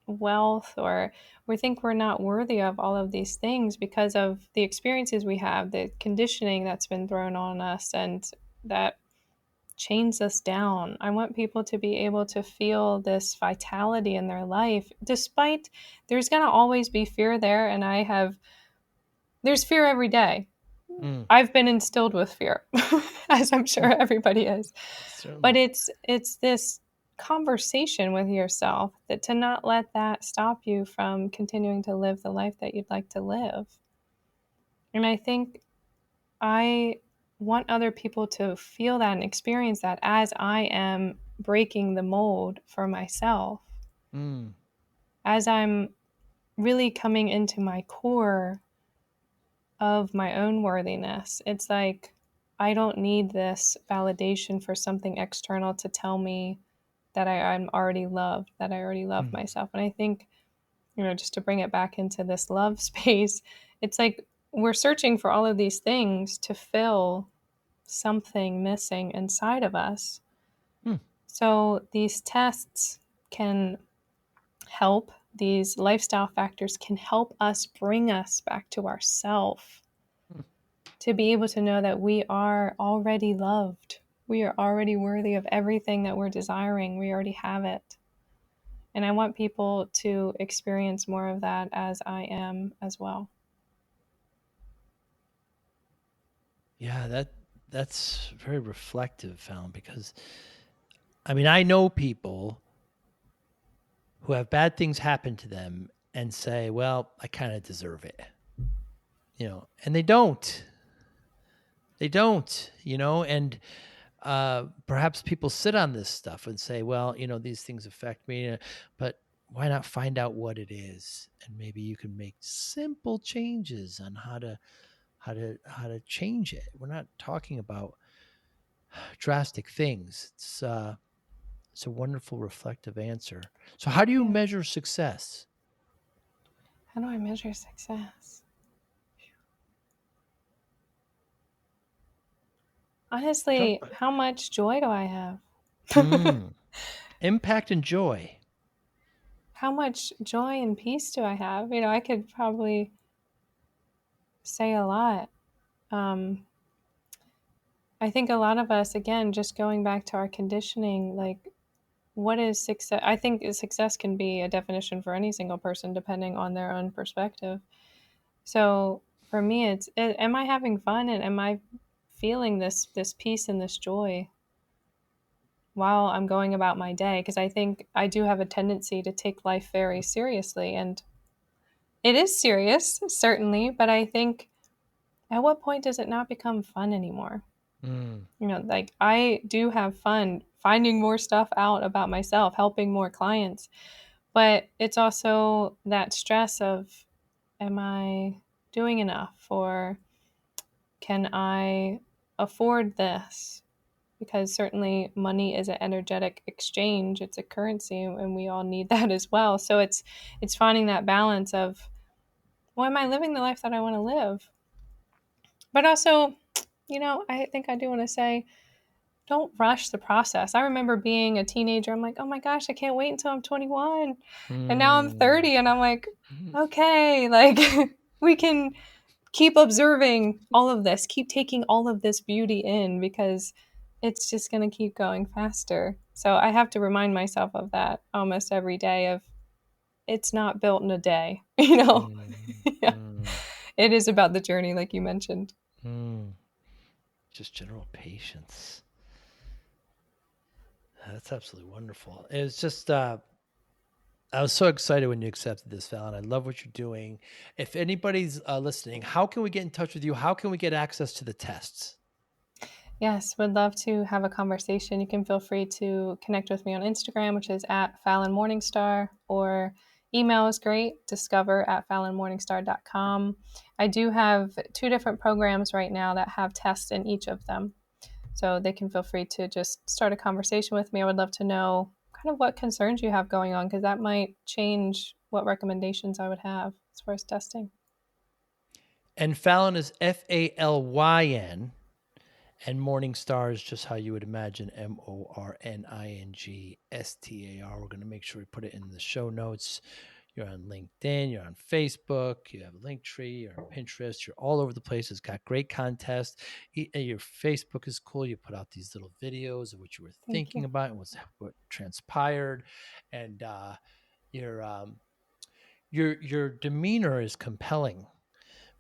wealth, or we think we're not worthy of all of these things because of the experiences we have, the conditioning that's been thrown on us, and that chains us down. I want people to be able to feel this vitality in their life, despite there's going to always be fear there. And there's fear every day. Mm, I've been instilled with fear, as I'm sure everybody is. But certainly. it's this conversation with yourself, that to not let that stop you from continuing to live the life that you'd like to live. And I think I want other people to feel that and experience that as I am breaking the mold for myself, Mm, as I'm really coming into my core of my own worthiness. It's like I don't need this validation for something external to tell me that I'm already loved, that I already love mm, myself. And I think, just to bring it back into this love space, it's like we're searching for all of these things to fill something missing inside of us. mm, So these tests can help, these lifestyle factors can help us bring us back to ourself, mm. to be able to know that we are already loved. We are already worthy of everything that we're desiring. We already have it. And I want people to experience more of that as I am as well. Yeah, that's very reflective, Falyn, because I know people who have bad things happen to them and say, well, I kind of deserve it, and they don't. They don't, and perhaps people sit on this stuff and say, well, these things affect me, but why not find out what it is? And maybe you can make simple changes on how to change it. We're not talking about drastic things. It's a wonderful reflective answer. So how do you Yeah. measure success? How do I measure success? Jump. Honestly, how much joy do I have? Mm, impact and joy. How much joy and peace do I have? I could probably say a lot. Um, I think a lot of us, again, just going back to our conditioning, like, what is success? I think success can be a definition for any single person depending on their own perspective. So for me, am I having fun, and am I feeling this peace and this joy while I'm going about my day? Because I think I do have a tendency to take life very seriously, and it is serious, certainly, but I think at what point does it not become fun anymore? Like, I do have fun finding more stuff out about myself, helping more clients, but it's also that stress of, am I doing enough, or can I afford this? Because certainly money is an energetic exchange, it's a currency, and we all need that as well. So it's finding that balance of, well, am I living the life that I want to live? But also, I think I do want to say, don't rush the process. I remember being a teenager, I'm like, oh my gosh, I can't wait until I'm 21. And now I'm 30 and I'm like, okay, like we can keep observing all of this, keep taking all of this beauty in, because it's just going to keep going faster. So I have to remind myself of that almost every day of, it's not built in a day, Yeah. It is about the journey, like you mentioned. Just general patience. That's absolutely wonderful. It's just, I was so excited when you accepted this, Falyn. I love what you're doing. If anybody's listening, how can we get in touch with you? How can we get access to the tests? Yes, would love to have a conversation. You can feel free to connect with me on Instagram, which is at Falyn Morningstar, or email is great, discover@falynmorningstar.com. I do have 2 different programs right now that have tests in each of them. So they can feel free to just start a conversation with me. I would love to know kind of what concerns you have going on, because that might change what recommendations I would have as far as testing. And Falyn is Falyn, and Morningstar is just how you would imagine, Morningstar. We're going to make sure we put it in the show notes. You're on LinkedIn, you're on Facebook, you have a Linktree, you're on Pinterest, you're all over the place. It's got great contest. Your Facebook is cool. You put out these little videos of what you were thinking about and what transpired. And your demeanor is compelling,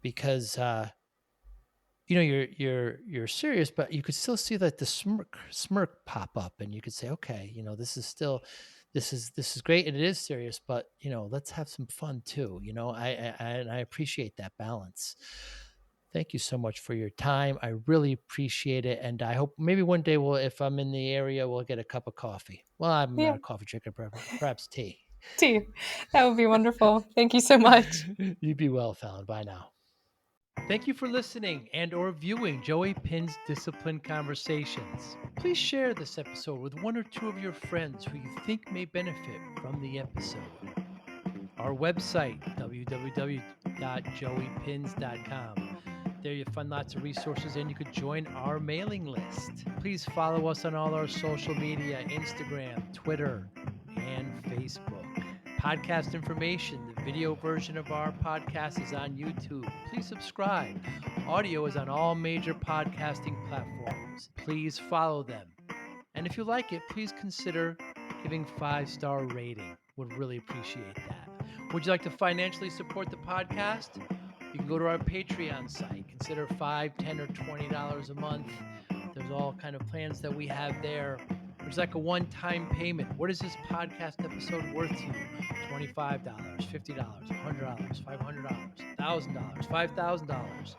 because you're serious, but you could still see that the smirk pop up, and you could say, okay, this is great, and it is serious, but let's have some fun too. I appreciate that balance. Thank you so much for your time. I really appreciate it, and I hope maybe one day if I'm in the area, we'll get a cup of coffee. Well, I'm not a coffee drinker, perhaps tea. Tea. That would be wonderful. Thank you so much. You be well, Falyn. Bye now. Thank you for listening and/or viewing Joey Pinz Disciple Conversations. Please share this episode with 1 or 2 of your friends who you think may benefit from the episode. Our website, www.joeypinz.com. There you'll find lots of resources, and you could join our mailing list. Please follow us on all our social media, Instagram, Twitter, and Facebook. Podcast information, the video version of our podcast is on YouTube. Please subscribe. Audio is on all major podcasting platforms. Please follow them. And if you like it, please consider giving 5-star rating. Would really appreciate that. Would you like to financially support the podcast? You can go to our Patreon site. Consider $5, $10, or $20 a month. There's all kind of plans that we have there. There's like a one-time payment. What is this podcast episode worth to you? $25, $50, $100, $500, $1,000, $5,000.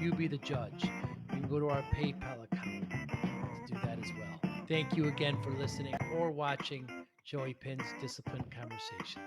You be the judge. You can go to our PayPal account to do that as well. Thank you again for listening or watching Joey Pinz Disciple Conversations.